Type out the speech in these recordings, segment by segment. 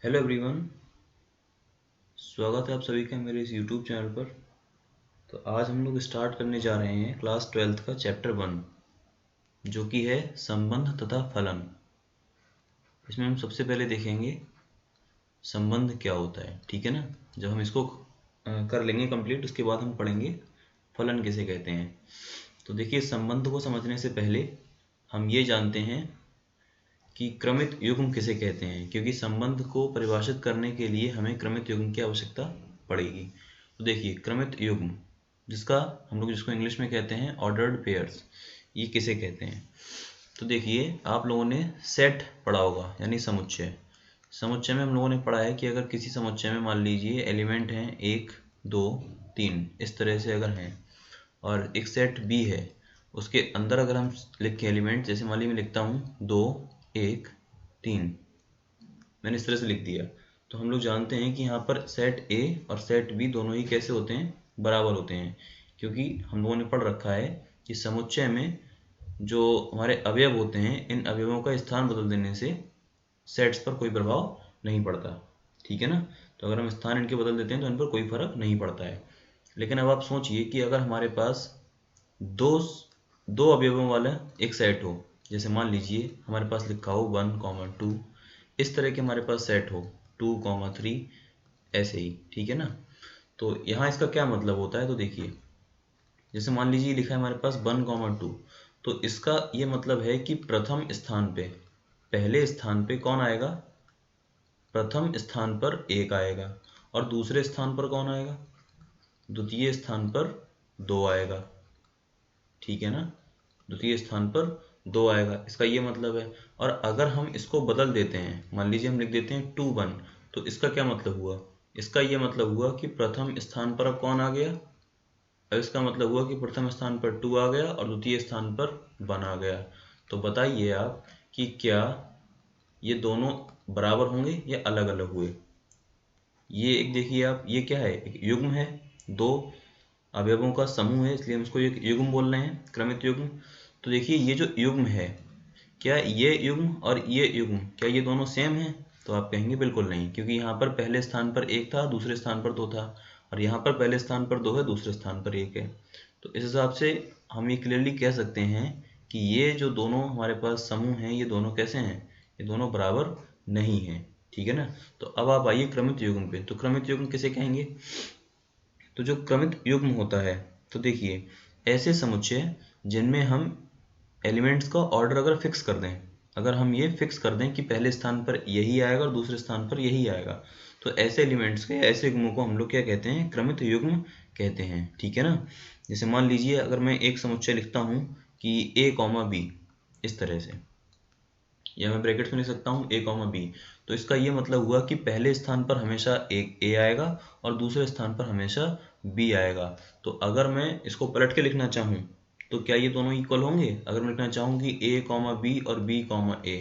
Hello everyone, स्वागत है आप सभी का मेरे इस यूट्यूब चैनल पर। तो आज हम लोग स्टार्ट करने जा रहे हैं क्लास 12th का चैप्टर 1, जो कि है संबंध तथा फलन। इसमें हम सबसे पहले देखेंगे संबंध क्या होता है, ठीक है ना। जब हम इसको कर लेंगे कंप्लीट, उसके बाद हम पढ़ेंगे फलन किसे कहते हैं। तो देखिए, संबंध को समझने से पहले हम ये जानते हैं कि क्रमित युग्म किसे कहते हैं, क्योंकि संबंध को परिभाषित करने के लिए हमें क्रमित युग्म की आवश्यकता पड़ेगी। तो देखिए, क्रमित युग्म जिसको इंग्लिश में कहते हैं ऑर्डर्ड पेयर्स, ये किसे कहते हैं। तो देखिए, आप लोगों ने सेट पढ़ा होगा, यानी समुच्चय। समुच्चय में हम लोगों ने पढ़ा है कि अगर किसी समुच्चय में मान लीजिए एलिमेंट हैं 1, 2, 3 इस तरह से अगर हैं, और एक सेट बी है, उसके अंदर अगर हम लिखें एलिमेंट, जैसे मान लीजिए मैं लिखता हूँ 2, 1, 3, मैंने इस तरह से लिख दिया, तो हम लोग जानते हैं कि यहाँ पर सेट ए और सेट बी दोनों ही कैसे होते हैं, बराबर होते हैं। क्योंकि हम लोगों ने पढ़ रखा है कि समुच्चय में जो हमारे अवयव होते हैं, इन अवयवों का स्थान बदल देने से सेट्स पर कोई प्रभाव नहीं पड़ता, ठीक है ना। तो अगर हम स्थान इनके बदल देते हैं तो इन पर कोई फर्क नहीं पड़ता है। लेकिन अब आप सोचिए कि अगर हमारे पास दो दो अवयवों वाला एक सेट हो, जैसे मान लीजिए हमारे पास लिखा हो 1, 2, इस तरह के हमारे पास सेट हो 2, 3 ऐसे ही, ठीक है ना। तो यहाँ इसका क्या मतलब होता है, तो देखिए, जैसे मान लीजिए लिखा है हमारे पास 1, 2, तो इसका ये मतलब है कि प्रथम स्थान पे, पहले स्थान पे कौन आएगा, प्रथम स्थान पर 1 आएगा, और दूसरे स्थान पर कौन आएगा, द्वितीय स्थान पर 2 आएगा, ठीक है ना। द्वितीय स्थान पर 2 आएगा, इसका ये मतलब है। और अगर हम इसको बदल देते हैं, मान लीजिए हम लिख देते हैं 2, 1, तो इसका क्या मतलब हुआ, इसका ये मतलब हुआ कि प्रथम स्थान पर अब कौन आ गया, अब इसका मतलब हुआ कि प्रथम स्थान पर 2 आ गया और द्वितीय स्थान पर 1 आ गया। तो बताइए आप कि क्या ये दोनों बराबर होंगे या अलग अलग हुए। ये एक देखिए आप, ये क्या है, एक युग्म है, दो अवयवों का समूह है, इसलिए हम इसको एक युग्म बोल रहे हैं, क्रमित युग्म। तो देखिए, ये जो युग्म है, क्या ये युग्म और ये युग्म, क्या ये दोनों सेम हैं, तो आप कहेंगे बिल्कुल नहीं, क्योंकि यहाँ पर पहले स्थान पर 1 था, दूसरे स्थान पर 2 था, और यहाँ पर पहले स्थान पर 2 है, दूसरे स्थान पर 1 है। तो इस हिसाब से हम ये क्लियरली कह सकते हैं कि ये जो दोनों हमारे पास समूह हैं, ये दोनों कैसे हैं, ये दोनों बराबर नहीं हैं, ठीक है ना। तो अब आप आइए क्रमित युग्म पे। तो क्रमित युग्म किसे कहेंगे, तो जो क्रमित युग्म होता है, तो देखिए, ऐसे समुच्चय जिनमें हम एलिमेंट्स का ऑर्डर अगर फिक्स कर दें, अगर हम ये फिक्स कर दें कि पहले स्थान पर यही आएगा और दूसरे स्थान पर यही आएगा, तो ऐसे एलिमेंट्स के, ऐसे युग्मों को हम लोग क्या कहते हैं, क्रमित युग्म कहते हैं, ठीक है ना। जैसे मान लीजिए अगर मैं एक समुच्चय लिखता हूँ कि a, b इस तरह से, या मैं ब्रैकेट्स में लिख सकता हूँ a, b, तो इसका ये मतलब हुआ कि पहले स्थान पर हमेशा एक a आएगा और दूसरे स्थान पर हमेशा b आएगा। तो अगर मैं इसको पलट के लिखना चाहूँ, तो क्या ये दोनों इक्वल होंगे। अगर मैं लिखना चाहूँ कि a, b और b, a,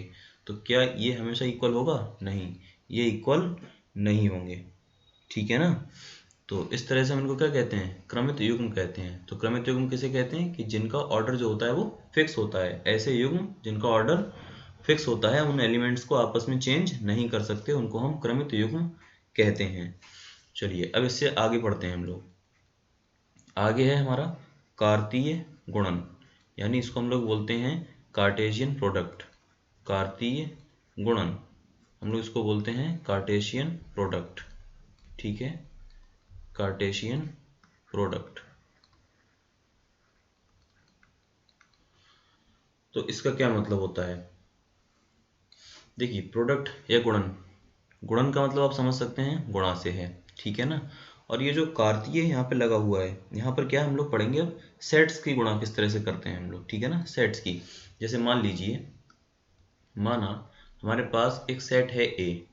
तो क्या ये हमेशा इक्वल होगा, नहीं, ये इक्वल नहीं होंगे, ठीक है ना। तो इस तरह से हम इनको क्या कहते हैं, क्रमित युग्म कहते हैं। तो क्रमित युग्म किसे कहते हैं, कि जिनका ऑर्डर जो होता है वो फिक्स होता है। ऐसे युग्म जिनका ऑर्डर फिक्स होता है, उन एलिमेंट्स को आपस में चेंज नहीं कर सकते, उनको हम क्रमित युग्म कहते हैं। चलिए अब इससे आगे बढ़ते हैं हम लोग। आगे है हमारा कार्तीय गुणन, यानी इसको हम लोग बोलते हैं कार्टेशियन प्रोडक्ट। कार्तीय गुणन हम लोग इसको बोलते हैं कार्टेशियन प्रोडक्ट, ठीक है, कार्टेशियन प्रोडक्ट। तो इसका क्या मतलब होता है, देखिए, प्रोडक्ट या गुणन, गुणन का मतलब आप समझ सकते हैं, गुणा से है, ठीक है ना। और ये जो कार्तीय यहाँ पे लगा हुआ है, यहाँ पर क्या हम लोग पढ़ेंगे अब, सेट्स की गुणा किस तरह से करते हैं हम लोग, ठीक है ना, सेट्स की। जैसे मान लीजिए, माना हमारे पास एक सेट है ए,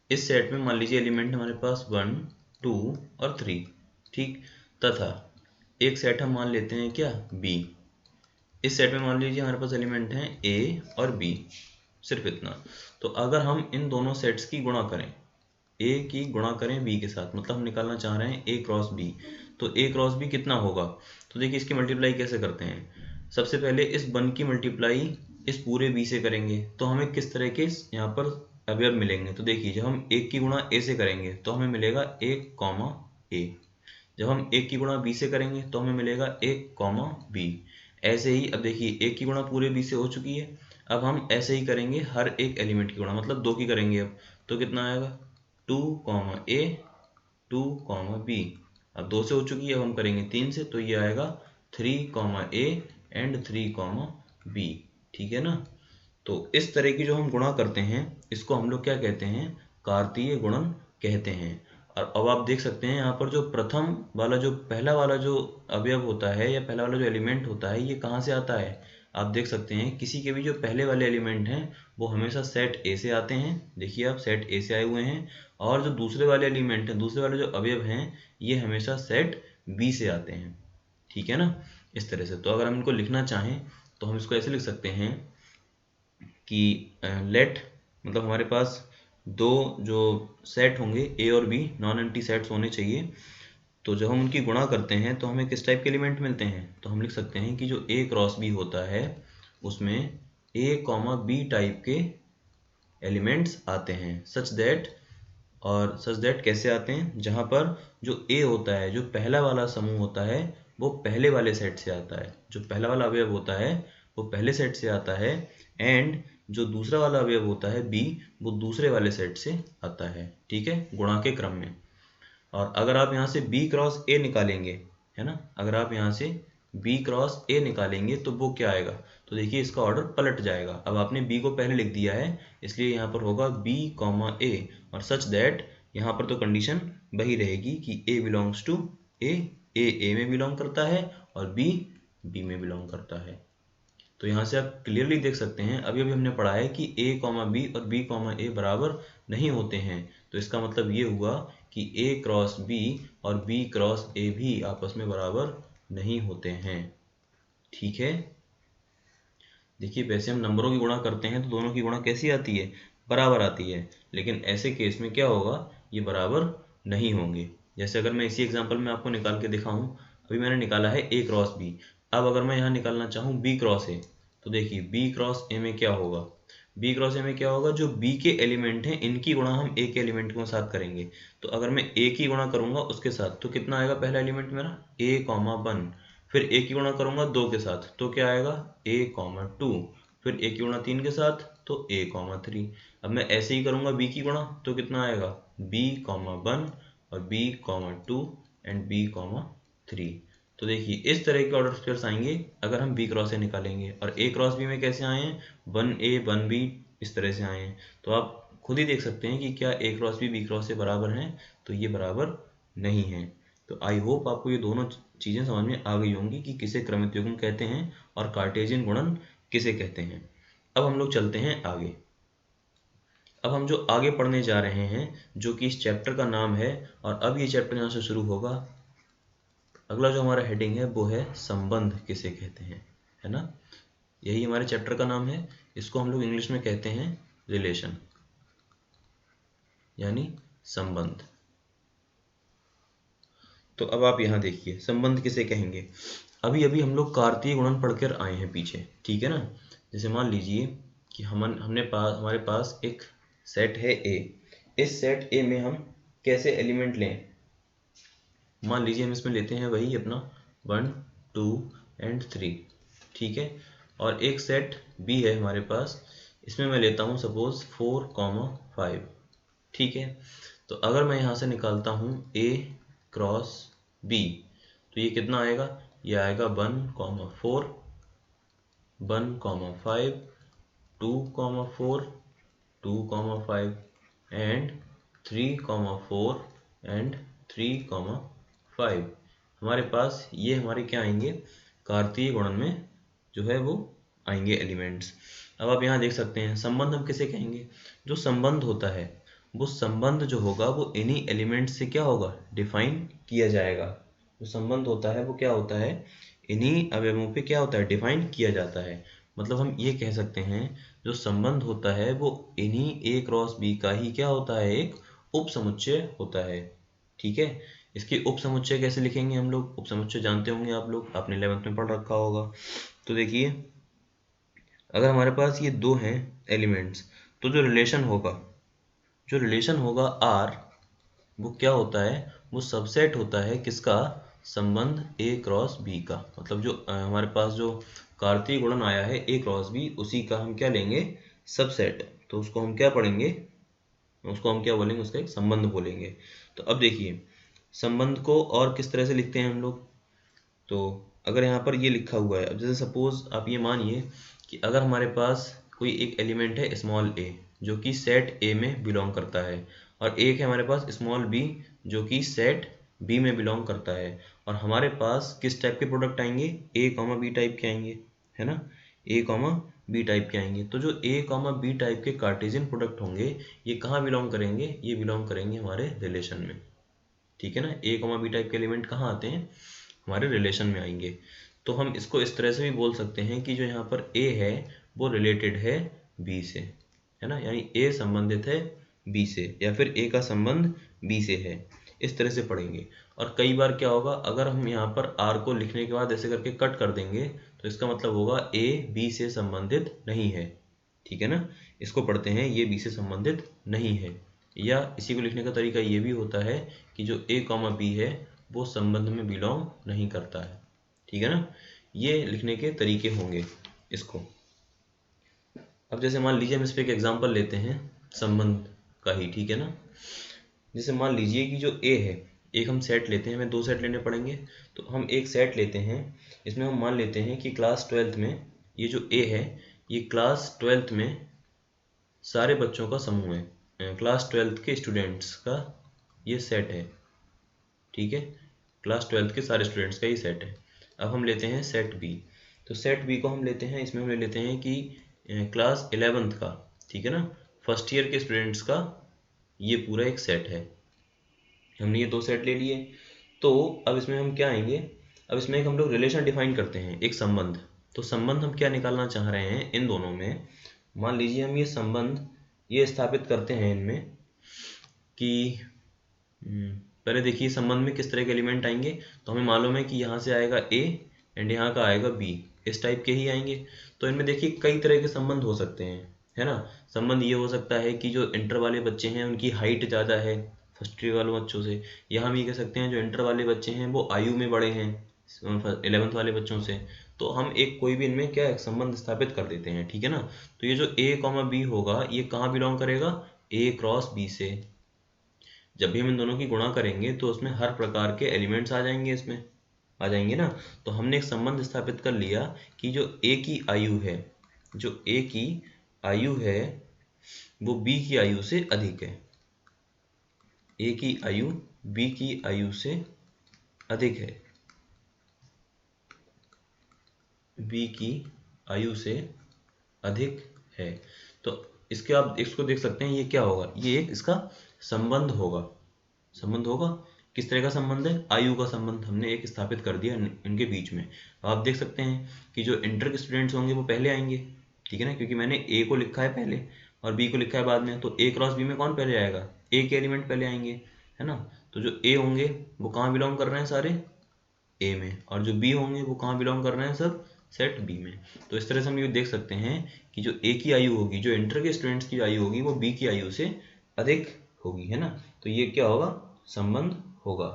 इस सेट में मान लीजिए एलिमेंट हमारे पास 1, 2 और 3, ठीक, तथा एक सेट हम मान लेते हैं क्या, बी। इस सेट में मान लीजिए हमारे पास एलिमेंट हैं ए और बी, सिर्फ इतना। तो अगर हम इन दोनों सेट्स की गुणा करें, ए की गुणा करें बी के साथ, मतलब हम निकालना चाह रहे हैं ए क्रॉस बी, तो ए क्रॉस बी कितना होगा। तो देखिए, इसकी मल्टीप्लाई कैसे करते हैं, सबसे पहले इस 1 की मल्टीप्लाई इस पूरे बी से करेंगे, तो हमें किस तरह के यहाँ पर अवयव मिलेंगे। तो देखिए जब हम 1 की गुणा a से करेंगे तो हमें मिलेगा 1, a। जब हम 1 की गुणा b से करेंगे तो हमें मिलेगा 1, b। ऐसे ही अब देखिए 1 की गुणा पूरे b से हो चुकी है, अब हम ऐसे ही करेंगे हर एक एलिमेंट की गुणा, मतलब 2 की करेंगे अब, तो कितना आएगा 2, a 2, b। अब 2 से हो चुकी है, अब हम करेंगे 3 से, तो ये आएगा 3, a एंड 3, b। ठीक है ना। तो इस तरह की जो हम गुणा करते हैं इसको हम लोग क्या कहते हैं, कार्तीय गुणन कहते हैं। और अब आप देख सकते हैं यहाँ पर जो प्रथम वाला जो पहला वाला जो अवयव होता है या पहला वाला जो एलिमेंट होता है ये कहाँ से आता है। आप देख सकते हैं किसी के भी जो पहले वाले एलिमेंट हैं वो हमेशा सेट ए से आते हैं। देखिए आप सेट ए से आए हुए हैं, और जो दूसरे वाले एलिमेंट हैं, दूसरे वाले जो अवयव हैं ये हमेशा सेट बी से आते हैं। ठीक है ना, इस तरह से। तो अगर हम इनको लिखना चाहें तो हम इसको ऐसे लिख सकते हैं कि लेट, मतलब हमारे पास दो जो सेट होंगे ए और बी, नॉन एम्प्टी सेट्स होने चाहिए। तो जब हम उनकी गुणा करते हैं तो हमें किस टाइप के एलिमेंट मिलते हैं, तो हम लिख सकते हैं कि जो ए क्रॉस बी होता है उसमें ए कॉमा बी टाइप के एलिमेंट्स आते हैं, सच दैट। और सच दैट कैसे आते हैं, जहाँ पर जो ए होता है, जो पहला वाला समूह होता है वो पहले वाले सेट से आता है, जो पहला वाला अवयव होता है वो पहले सेट से आता है, एंड जो दूसरा वाला अवयव होता है बी वो दूसरे वाले सेट से आता है। ठीक है, गुणा के क्रम में। और अगर आप यहाँ से बी क्रॉस ए निकालेंगे, है ना, अगर आप यहाँ से बी क्रॉस ए निकालेंगे तो वो क्या आएगा, तो देखिए इसका ऑर्डर पलट जाएगा। अब आपने बी को पहले लिख दिया है इसलिए यहाँ पर होगा बी कॉमा ए, और सच दैट यहाँ पर तो कंडीशन वही रहेगी कि ए बिलोंग्स टू ए, ए में बिलोंग करता है और बी बी में बिलोंग करता है। तो यहाँ से आप क्लियरली देख सकते हैं, अभी अभी हमने पढ़ा है कि a कॉमा बी और b कॉमा ए बराबर नहीं होते हैं। तो इसका मतलब ये हुआ कि a क्रॉस b और b क्रॉस a भी आपस में बराबर नहीं होते हैं। ठीक है, देखिए वैसे हम नंबरों की गुणा करते हैं तो दोनों की गुणा कैसी आती है, बराबर आती है, लेकिन ऐसे केस में क्या होगा, ये बराबर नहीं होंगे। जैसे अगर मैं इसी एग्जाम्पल में आपको निकाल के दिखाऊं, अभी मैंने निकाला है a क्रॉस b, अब अगर मैं यहाँ निकालना चाहूँ b क्रॉस a, तो देखिए b क्रॉस a में क्या होगा, b क्रॉस a में क्या होगा, जो b के एलिमेंट हैं इनकी गुणा हम a के एलिमेंट के साथ करेंगे। तो अगर मैं a की गुणा करूंगा उसके साथ तो कितना आएगा, पहला एलिमेंट मेरा a कॉमा 1, फिर a की गुणा करूंगा 2 के साथ तो क्या आएगा a कॉमा 2, फिर a की गुणा 3 के साथ तो a कॉमा 3। अब मैं ऐसे ही करूंगा b की गुणा तो कितना आएगा b कॉमा 1 और b comma 2 and b comma 3। तो देखिए इस तरह के ऑर्डर पेयर्स आएंगे अगर हम b क्रॉस a निकालेंगे, और a क्रॉस b में कैसे आए हैं, 1a 1b इस तरह से आए हैं। तो आप खुद ही देख सकते हैं कि क्या a cross b cross a बराबर हैं, तो ये बराबर नहीं है। तो आई होप आपको ये दोनों चीज़ें समझ में आ गई होंगी कि किसे क्रमित युग्म कहते हैं और कार्टेशियन गुणन किसे कहते हैं। अब हम लोग चलते हैं आगे। अब हम जो आगे पढ़ने जा रहे हैं जो कि इस चैप्टर का नाम है, और अब ये चैप्टर यहाँ से शुरू होगा। अगला जो हमारा हेडिंग है वो है संबंध किसे कहते हैं, है ना, यही हमारे चैप्टर का नाम है। इसको हम लोग इंग्लिश में कहते हैं रिलेशन, यानी संबंध। तो अब आप यहाँ देखिए संबंध किसे कहेंगे। अभी अभी हम लोग कार्तीय गुणन पढ़कर आए हैं पीछे, ठीक है ना। जैसे मान लीजिए कि हमारे पास एक सेट है ए, इस सेट ए में हम कैसे एलिमेंट लें, मान लीजिए हम इसमें लेते हैं वही अपना 1 2 एंड 3, ठीक है। और एक सेट बी है हमारे पास, इसमें मैं लेता हूँ सपोज 4 5, ठीक है। तो अगर मैं यहाँ से निकालता हूँ a क्रॉस b तो ये कितना आएगा, ये आएगा 1 4 1 5 2 4 2 5 एंड 3 4 एंड 3 5। हमारे पास ये हमारे क्या आएंगे, कार्तीय गुणन में जो है वो आएंगे एलिमेंट्स। अब आप यहाँ देख सकते हैं संबंध हम किसे कहेंगे, जो संबंध होता है वो संबंध जो होगा वो इन्हीं एलिमेंट से क्या होगा, डिफाइन किया जाएगा। जो संबंध होता है वो क्या होता है, इन्हीं अवयवों पे क्या होता है, डिफाइन किया जाता है। मतलब हम ये कह सकते हैं जो संबंध होता है वो इन्हीं ए क्रॉस बी का ही क्या होता है, एक उप समुच्चय होता है। ठीक है, इसके उप समुच्चय कैसे लिखेंगे हम लोग, उप समुच्चय जानते होंगे आप लोग, आपने 11th में पढ़ रखा होगा। तो देखिए अगर हमारे पास ये दो हैं एलिमेंट्स तो जो रिलेशन होगा जो रिलेशन होगा आर वो क्या होता है, वो सबसेट होता है किसका, संबंध ए क्रॉस बी का। मतलब जो हमारे पास जो कार्तीय गुणन आया है ए क्रॉस बी, उसी का हम क्या लेंगे, सबसेट। तो उसको हम क्या पढ़ेंगे, उसको हम क्या बोलेंगे, उसका एक संबंध बोलेंगे। तो अब देखिए संबंध को और किस तरह से लिखते हैं हम लोग। तो अगर यहाँ पर ये लिखा हुआ है, अब जैसे सपोज आप ये मानिए कि अगर हमारे पास कोई एक एलिमेंट है स्मॉल ए जो कि सेट ए में बिलोंग करता है, और एक है हमारे पास स्मॉल बी जो कि सेट बी में बिलोंग करता है, और हमारे पास किस टाइप के प्रोडक्ट आएंगे, ए कॉमा बी टाइप के आएंगे, है ना, ए कॉमा बी टाइप के आएंगे। तो जो ए कॉमा बी टाइप के कार्टेशियन प्रोडक्ट होंगे ये कहाँ बिलोंग करेंगे, ये बिलोंग करेंगे हमारे रिलेशन में, ठीक है ना। ए कॉमा बी टाइप के एलिमेंट कहाँ आते हैं, हमारे रिलेशन में आएंगे। तो हम इसको इस तरह से भी बोल सकते हैं कि जो यहाँ पर ए है वो रिलेटेड है बी से, है ना, यानी ए संबंधित है बी से, या फिर ए का संबंध बी से है, इस तरह से पढ़ेंगे। और कई बार क्या होगा, अगर हम यहाँ पर आर को लिखने के बाद ऐसे करके कट कर देंगे तो इसका मतलब होगा ए बी से संबंधित नहीं है, ठीक है ना। इसको पढ़ते हैं ये बी से संबंधित नहीं है। या इसी को लिखने का तरीका ये भी होता है कि जो ए कॉमा बी है वो संबंध में बिलोंग नहीं करता है, ठीक है ना। ये लिखने के तरीके होंगे इसको। अब जैसे मान लीजिए हम इस पे एक एग्जांपल लेते हैं संबंध का ही, ठीक है ना। जैसे मान लीजिए कि जो ए है, एक हम सेट लेते हैं, हमें दो सेट लेने पड़ेंगे। तो हम एक सेट लेते हैं, इसमें हम मान लेते हैं कि क्लास 12th में ये जो ए है ये क्लास 12th में सारे बच्चों का समूह है, क्लास 12th के स्टूडेंट्स का ये सेट है, ठीक है। क्लास 12th के सारे स्टूडेंट्स का ये सेट है। अब हम लेते हैं सेट बी। तो सेट बी को हम लेते हैं, इसमें हम ले लेते हैं कि क्लास 11th का, ठीक है ना, फर्स्ट ईयर के स्टूडेंट्स का ये पूरा एक सेट है। हमने ये दो सेट ले लिए। तो अब इसमें हम क्या आएंगे, अब इसमें एक हम लोग रिलेशन डिफाइन करते हैं, एक संबंध। तो संबंध हम क्या निकालना चाह रहे हैं इन दोनों में, मान लीजिए हम ये संबंध ये स्थापित करते हैं इनमें कि पहले देखिए संबंध में किस तरह के एलिमेंट आएंगे। तो हमें मालूम है कि यहाँ से आएगा ए एंड यहाँ का आएगा बी, इस टाइप के ही आएंगे। तो इनमें देखिए कई तरह के संबंध हो सकते हैं, है ना। संबंध ये हो सकता है कि जो इंटर वाले बच्चे हैं उनकी हाइट ज़्यादा है फर्स्ट ईयर वाले बच्चों से, या हम ये कह सकते हैं जो इंटर वाले बच्चे हैं वो आयु में बड़े हैं 11th वाले बच्चों से। तो हम एक कोई भी इनमें क्या एक संबंध स्थापित कर देते हैं, ठीक है ना। तो ये जो ए कॉमा बी होगा ये कहाँ बिलोंग करेगा, ए क्रॉस बी से। जब भी हम इन दोनों की गुणा करेंगे तो उसमें हर प्रकार के एलिमेंट्स आ जाएंगे, इसमें आ जाएंगे ना। तो हमने एक संबंध स्थापित कर लिया कि जो ए की आयु है, जो ए की आयु है वो बी की आयु से अधिक है, ए की आयु बी की आयु से अधिक है, बी की आयु से अधिक है। तो इसके आप इसको देख सकते हैं ये क्या होगा, ये एक इसका संबंध होगा। संबंध होगा किस तरह का संबंध है, आयु का संबंध हमने एक स्थापित कर दिया इनके बीच में। आप देख सकते हैं कि जो इंटर के स्टूडेंट्स होंगे वो पहले आएंगे, ठीक है ना, क्योंकि मैंने ए को लिखा है पहले और बी को लिखा है बाद में। तो ए क्रॉस बी में कौन पहले आएगा, ए के एलिमेंट पहले आएंगे, है ना। तो जो ए होंगे वो कहाँ बिलोंग कर रहे हैं, सारे ए में, और जो बी होंगे वो कहाँ बिलोंग कर रहे हैं, सब सेट बी में। तो इस तरह से हम ये देख सकते हैं कि जो ए की आयु होगी, जो इंटर के स्टूडेंट्स की आयु होगी वो बी की आयु से अधिक होगी, है ना। तो ये क्या होगा, संबंध होगा।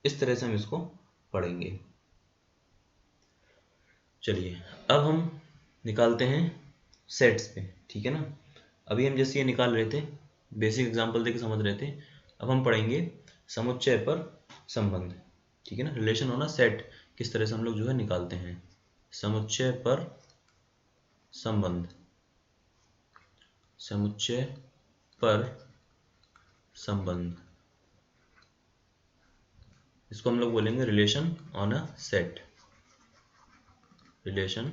इस तरह से हम इसको पढ़ेंगे। चलिए अब हम निकालते हैं सेट्स पे, ठीक है ना। अभी हम जैसे ये निकाल रहे थे, बेसिक एग्जांपल देके समझ रहे थे। अब हम पढ़ेंगे समुच्चय पर संबंध, ठीक है ना। रिलेशन होना सेट किस तरह से हम लोग जो है निकालते हैं, समुच्चय पर संबंध, समुच्चय पर संबंध, इसको हम लोग बोलेंगे relation on a set, relation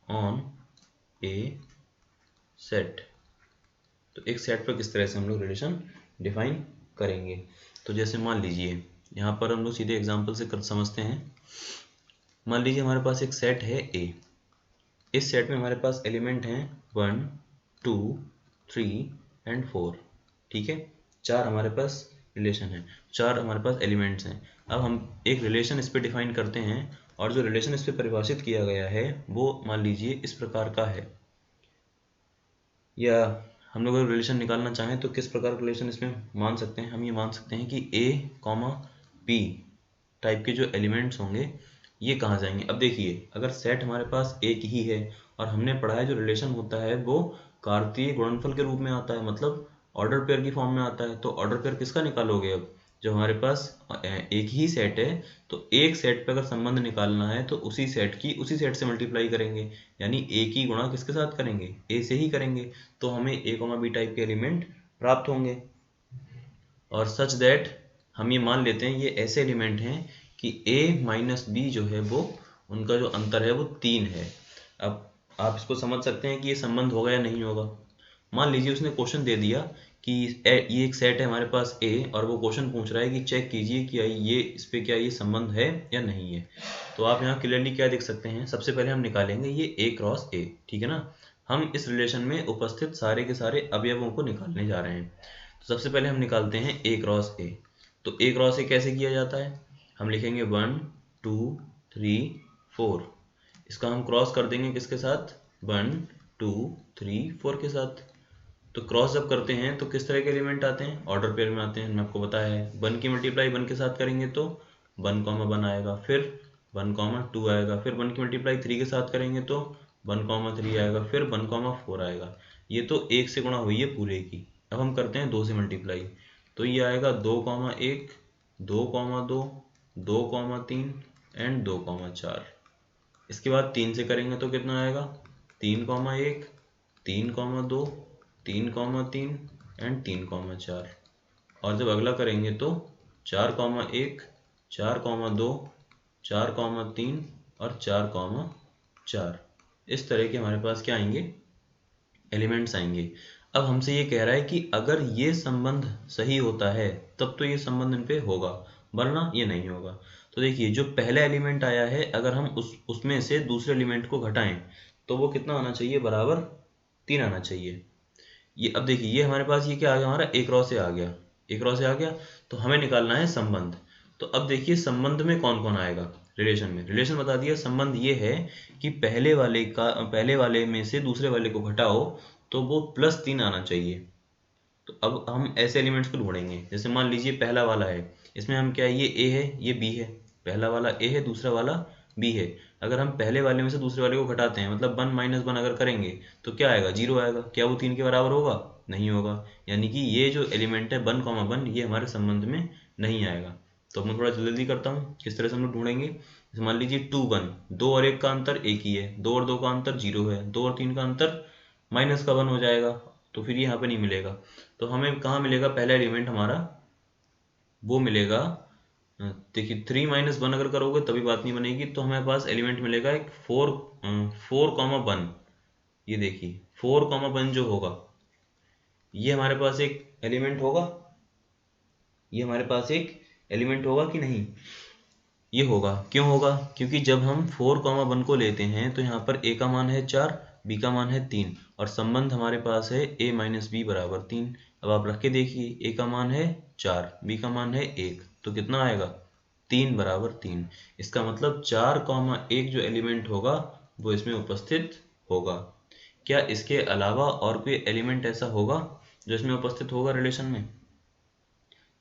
on A set. तो एक सेट पर किस तरह से हम लोग रिलेशन डिफाइन करेंगे। तो जैसे मान लीजिए यहाँ पर हम लोग सीधे एग्जांपल से कर समझते हैं। मान लीजिए हमारे पास एक सेट है ए, इस सेट में हमारे पास एलिमेंट हैं 1 2 3 एंड 4, ठीक है। चार हमारे पास रिलेशन है, चार हमारे पास एलिमेंट्स हैं। अब हम एक रिलेशन इस पर डिफाइन करते हैं, और जो रिलेशन इस पर परिभाषित किया गया है वो मान लीजिए इस प्रकार का है, या हम लोग अगर रिलेशन निकालना चाहें तो किस प्रकार का रिलेशन इसमें मान सकते हैं? हम ये मान सकते हैं कि ए कॉमा बी टाइप के जो एलिमेंट्स होंगे ये कहाँ जाएंगे। अब देखिए, अगर सेट हमारे पास एक ही है और हमने पढ़ा है जो रिलेशन होता है वो कार्तीय गुणनफल के रूप में आता है, मतलब ऑर्डर पेयर की फॉर्म में आता है। तो ऑर्डर पेयर किसका निकालोगे? अब जब हमारे पास एक ही सेट है तो एक सेट पे अगर संबंध निकालना है तो उसी सेट की उसी सेट से मल्टीप्लाई करेंगे, यानी ए की गुणा किसके साथ करेंगे? ए से ही करेंगे। तो हमें ए कॉमा बी टाइप के एलिमेंट प्राप्त होंगे। और सच दैट हम ये मान लेते हैं ये ऐसे एलिमेंट हैं कि a माइनस बी जो है वो उनका जो अंतर है वो 3 है। अब आप इसको समझ सकते हैं कि ये संबंध होगा या नहीं होगा। मान लीजिए उसने क्वेश्चन दे दिया कि ये एक सेट है हमारे पास A और वो क्वेश्चन पूछ रहा है कि चेक कीजिए कि ये इस पे क्या ये संबंध है या नहीं है। तो आप यहाँ क्लियरली क्या देख सकते हैं, सबसे पहले हम निकालेंगे ये A क्रॉस A, ठीक है ना। हम इस रिलेशन में उपस्थित सारे के सारे अवयवों को निकालने जा रहे हैं। तो सबसे पहले हम निकालते हैं A क्रॉस A। तो A क्रॉस A कैसे किया जाता है? हम लिखेंगे 1 2 3 4। इसका हम क्रॉस कर देंगे किसके साथ? 1 2 3 4 के साथ। तो क्रॉस जब करते हैं तो किस तरह के एलिमेंट आते हैं? ऑर्डर पेयर में आते हैं, मैंने आपको बताया है। 1 की मल्टीप्लाई 1 के साथ करेंगे तो 1 कॉमा 1 आएगा, फिर 1 कॉमा 2 आएगा, फिर 1 की मल्टीप्लाई 3 के साथ करेंगे तो 1 कॉमा 3 आएगा, फिर 1 कॉमा 4 आएगा। ये तो 1 से गुणा हुई है पूरे की। अब हम करते हैं 2 से मल्टीप्लाई, तो ये आएगा 2 comma 1 2 comma 2 2 comma 3 and 2 comma 4। इसके बाद 3 से करेंगे तो कितना आएगा? 3 comma 1 3 comma 2 3 comma 3 and 3 comma 4। और जब अगला करेंगे तो 4 कॉमा 1 4 कॉमा 2 4 कॉमा 3 और 4 कॉमा 4। इस तरह के हमारे पास क्या आएंगे? एलिमेंट्स आएंगे। अब हमसे ये कह रहा है कि अगर ये संबंध सही होता है तब तो ये संबंध इन पे होगा, वरना ये नहीं होगा। तो देखिए, जो पहला एलिमेंट आया है अगर हम उसमें से दूसरे एलिमेंट को घटाएं तो वो कितना आना चाहिए? बराबर 3 आना चाहिए। ये अब देखिए, ये हमारे पास ये क्या आ गया? हमारा ए क्रॉस ए आ गया। ए क्रॉस ए आ गया तो हमें निकालना है संबंध। तो अब देखिए संबंध में कौन कौन आएगा? रिलेशन में रिलेशन बता दिया। संबंध ये है कि पहले वाले में से दूसरे वाले को घटाओ तो वो +3 आना चाहिए। तो अब हम ऐसे एलिमेंट्स को ढूंढेंगे, जैसे मान लीजिए पहला वाला है, इसमें हम क्या है? ये ए है ये बी है। पहला वाला ए है दूसरा वाला बी है। अगर हम पहले वाले में से दूसरे वाले को घटाते हैं, मतलब 1 माइनस 1 अगर करेंगे तो क्या आएगा? 0 आएगा। क्या वो 3 के बराबर होगा? नहीं होगा। यानी कि ये जो एलिमेंट है 1 कॉमा 1 ये हमारे संबंध में नहीं आएगा। तो मैं थोड़ा जल्दी करता हूँ किस तरह से हम लोग ढूंढेंगे। जैसे मान लीजिए 2 1, 2 और 1 का अंतर 1 ही है, 2 और 2 का अंतर 0 है, 2 और 3 का अंतर माइनस का 1 हो जाएगा, तो फिर ये यहाँ पे नहीं मिलेगा। तो हमें कहाँ मिलेगा? पहला एलिमेंट हमारा वो मिलेगा, देखिए 3 माइनस 1 अगर करोगे तभी बात नहीं बनेगी। तो हमारे पास एलिमेंट मिलेगा एक 4 कॉमा 1। ये देखिए 4 कॉमा 1 जो होगा ये हमारे पास एक एलिमेंट होगा। ये हमारे पास एक एलिमेंट होगा कि नहीं? ये होगा। क्यों होगा? क्योंकि जब हम 4 कॉमा 1 को लेते हैं तो यहाँ पर a का मान है 4 b का मान है 3 और संबंध हमारे पास है a माइनस बी बराबर 3। अब आप रख के देखिए, a का मान है 4 b का मान है 1, तो कितना आएगा? 3 बराबर 3। इसका मतलब 4 कॉमा 1 जो एलिमेंट होगा वो इसमें उपस्थित होगा। क्या इसके अलावा और कोई एलिमेंट ऐसा होगा जो इसमें उपस्थित होगा रिलेशन में?